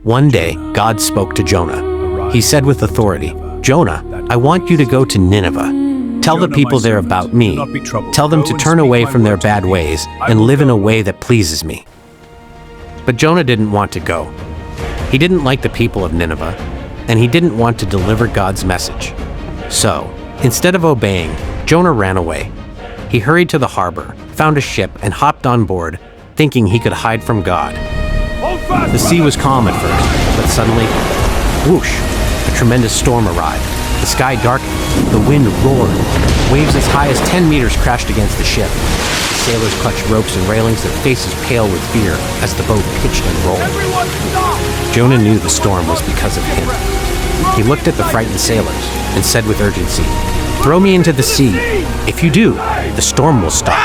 One day, God spoke to Jonah. He said with authority, "Jonah, I want you to go to Nineveh. Tell the people there about me. Tell them to turn away from their bad ways and live in a way that pleases me." But Jonah didn't want to go. He didn't like the people of Nineveh, and he didn't want to deliver God's message. So, instead of obeying, Jonah ran away. He hurried to the harbor, found a ship, and hopped on board, thinking he could hide from God. The sea was calm at first, but suddenly, whoosh, a tremendous storm arrived. The sky darkened, the wind roared, waves as high as 10 meters crashed against the ship. The sailors clutched ropes and railings, their faces pale with fear as the boat pitched and rolled. Jonah knew the storm was because of him. He looked at the frightened sailors and said with urgency, "Throw me into the sea. If you do, the storm will stop."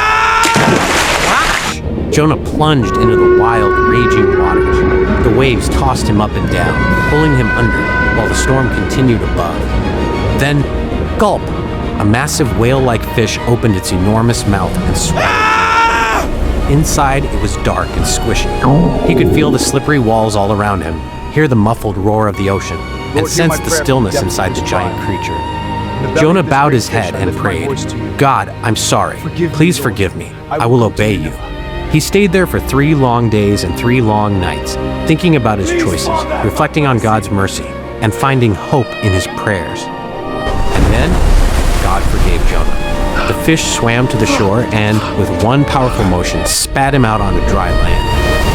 Jonah plunged into the wild, raging waters. The waves tossed him up and down, pulling him under, while the storm continued above. Then, gulp! A massive whale-like fish opened its enormous mouth and swallowed him. Inside, it was dark and squishy. He could feel the slippery walls all around him, hear the muffled roar of the ocean, and sense the stillness inside the giant creature. Jonah bowed his head and prayed, "God, I'm sorry. Please forgive me. I will obey you." He stayed there for 3 long days and 3 long nights, thinking about his choices, reflecting on God's mercy, and finding hope in his prayers. And then, God forgave Jonah. The fish swam to the shore and, with one powerful motion, spat him out onto dry land.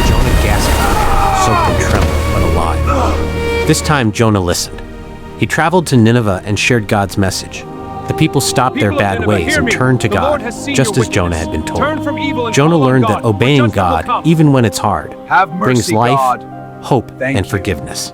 Jonah gasped, soaked and trembling, but alive. This time, Jonah listened. He traveled to Nineveh and shared God's message. The people stopped their bad ways and turned to God, just as Jonah had been told. Jonah learned that obeying God, even when it's hard, brings life, hope, and forgiveness.